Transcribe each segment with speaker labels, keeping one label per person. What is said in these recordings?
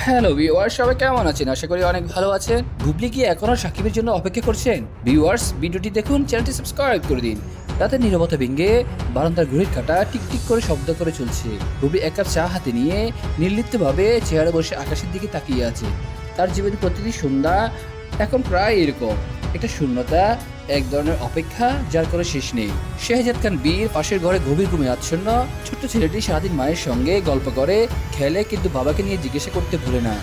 Speaker 1: Hello viewers, সবাই কেমন আছেন? আশা করি অনেক ভালো আছেন। বুবলি কি এখনো সাকিবের জন্য অপেক্ষা করছেন? ভিউয়ার্স, ভিডিওটি দেখুন, চ্যানেলটি সাবস্ক্রাইব করে দিন। রাতের নীরবতা ভেঙে বারান্দার ঘড়ির কাঁটা টিকটিক করে শব্দ করে চলছে। বুবলি এক কাপ চা হাতে নিয়ে নির্লিপ্তভাবে চেয়ারে বসে আকাশের দিকে তাকিয়ে আছে। তার জীবনে প্রতিটি সন্ধ্যা এখন প্রায় এরকম, একটা শূন্যতা, এক ধরনের অপেক্ষা যার কোনো শেষ নেই। শেহজাদ খান বীর পাশের ঘরে গভীর ঘুমে আচ্ছন্ন। ছোট্ট ছেলেটি সারাদিন মায়ের সঙ্গে গল্প করে, খেলে, কিন্তু বাবাকে নিয়ে জিজ্ঞাসা করতে ভুলে না,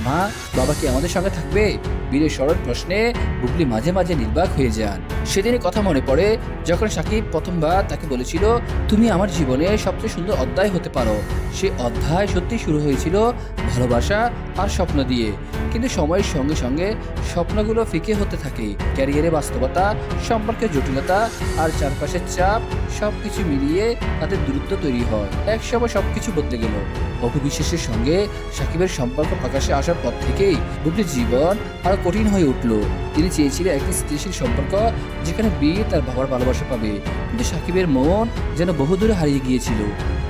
Speaker 1: মা, বাবা কি আমাদের সঙ্গে থাকবে? বীরের সরল প্রশ্নে বুবলি মাঝে মাঝে নির্বাক হয়ে যান। সেদিনের কথা মনে পড়ে যখন সাকিব প্রথমবার তাকে বলেছিল, তুমি আমার জীবনে সবচেয়ে সুন্দর অধ্যায় হতে পারো। সে অধ্যায় সত্যি শুরু হয়েছিল ভালোবাসা আর স্বপ্ন দিয়ে, কিন্তু সময়ের সঙ্গে সঙ্গে স্বপ্নগুলো ফিকে হতে থাকে। ক্যারিয়ারে বাস্তবতা, সম্পর্কের জটিলতা আর চারপাশের চাপ সবকিছু মিলিয়ে তাদের দূরত্ব তৈরি হয়। একসময় সবকিছু বদলে গেল। অপু বিশ্বাসের সঙ্গে সাকিবের সম্পর্ক প্রকাশে আসার পর থেকেই বুবলির জীবন আরো কঠিন হয়ে উঠল। তিনি চেয়েছিলেন একটি স্থিতিশীল সম্পর্ক যেখানে বীর তার বাবার ভালোবাসা পাবে, কিন্তু সাকিবের মন যেন বহুদূরে হারিয়ে গিয়েছিল।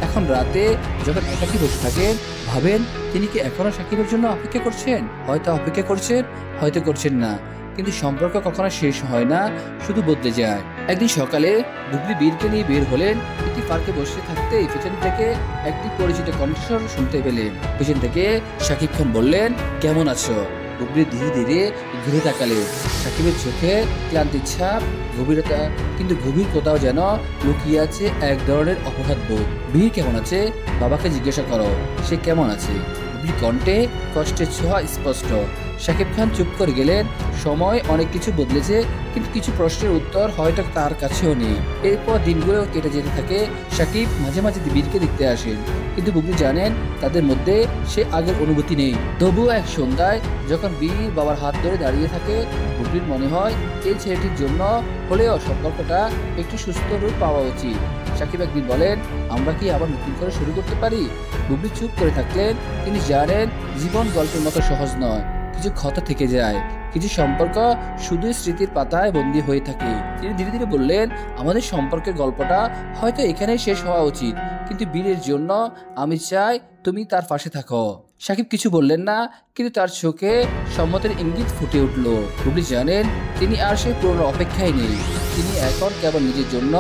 Speaker 1: এখন রাতে যখন একাকী বসে থাকেন, ভাবেন তিনি কি এখনো সাকিবের জন্য অপেক্ষা করছেন? হয়তো অপেক্ষা করছেন, হয়তো করছেন না, কিন্তু সম্পর্ক কখনো শেষ হয় না, শুধু বদলে যায়। একদিন সকালে বুবলি বীরকে নিয়ে বের হলেন। একটি পার্কে বসে থাকতেই পেছন থেকে একটি পরিচিত কণ্ঠস্বর শুনতে পেলেন। পেছন থেকে সাকিব খান বললেন, কেমন আছো? বুবলি ধীরে ধীরে ঘুরে তাকালেন। সাকিবের চোখে ক্লান্তির ছাপ, গভীরতা, কিন্তু গভীর কোথাও যেন লুকিয়ে আছে এক ধরনের অপরাধ বোধ। বীর কেমন আছে? বাবাকে জিজ্ঞাসা করো, সে কেমন আছে? বুবলি কণ্ঠে কষ্টের ছোঁয়া স্পষ্ট। সাকিব খান চুপ করে গেলেন। সময় অনেক কিছু বদলেছে, কিন্তু কিছু প্রশ্নের উত্তর হয়তো তার কাছেও নেই। এরপর দিনগুলো কেটে যেতে থাকে। সাকিব মাঝে মাঝে বীরকে দেখতে আসেন, কিন্তু বুবলি জানেন তাদের মধ্যে সে আগের অনুভূতি নেই। তবুও এক সন্ধ্যায় যখন বীর বাবার হাত ধরে দাঁড়িয়ে থাকে, বুবলির মনে হয় এই ছেলেটির জন্য হলেও সম্পর্কটা একটু সুস্থ রূপ পাওয়া উচিত। সাকিব একদিন বলেন, আমরা কি আবার নতুন করে শুরু করতে পারি? বুবলি চুপ করে থাকলেন। তিনি জানেন জীবন গল্পের মতো সহজ নয়। কিছু ক্ষত থেকে যায়, কিছু সম্পর্ক শুধুই স্মৃতির পাতায় বন্দী হয়ে থাকে। তিনি ধীরে ধীরে বললেন, আমাদের সম্পর্কের গল্পটা হয়তো এখানেই শেষ হওয়া উচিত, কিন্তু বীরের জন্য আমি চাই তুমি তার পাশে থাকো। সাকিব কিছু বললেন না, কিন্তু তার চোখে সম্মতের ইঙ্গিত ফুটে উঠল। বুবলি জানেন তিনি আর সেই পুরনো অপেক্ষায় নেই। তিনি এখন কেবল নিজের জন্য,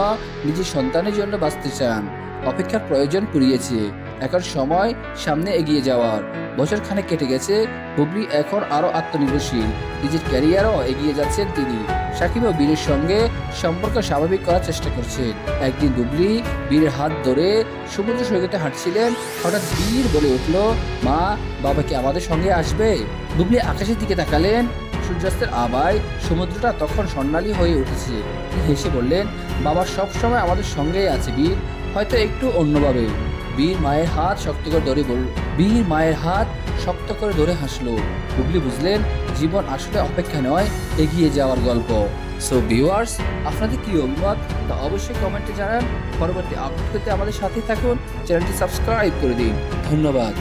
Speaker 1: নিজের সন্তানের জন্য বাঁচতে চান। অপেক্ষার প্রয়োজন পুরিয়েছে, এখন সময় সামনে এগিয়ে যাওয়ার। বছর খানেক কেটে গেছে। বুবলি এখন আরো আত্মনির্ভরশীল, নিজের ক্যারিয়ারও এগিয়ে যাচ্ছেন তিনি। সাকিব ও বীরের সঙ্গে সম্পর্ক স্বাভাবিক করার চেষ্টা করছেন। একদিন বুবলি বীরের হাত ধরে সমুদ্র সৈকতে হাঁটছিলেন। হঠাৎ বীর বলে উঠল, মা, বাবা কি আমাদের সঙ্গে আসবে? বুবলি আকাশের দিকে তাকালেন। সূর্যাস্তের আভায় সমুদ্রটা তখন স্বর্ণালী হয়ে উঠেছে। তিনি হেসে বললেন, বাবা সবসময় আমাদের সঙ্গেই আছে বীর, হয়তো একটু অন্যভাবে। বীর মায়ের হাত শক্ত করে ধরে হাসলো। বুবলি বুঝলেন জীবন আসলে অপেক্ষা নয়, এগিয়ে যাওয়ার গল্প। সো ভিউয়ার্স, আপনাদের কি অভিমত তা অবশ্যই কমেন্টে জানান। পরবর্তী আপডেট পেতে আমাদের সাথে থাকুন, চ্যানেলটি সাবস্ক্রাইব করে দিন। ধন্যবাদ।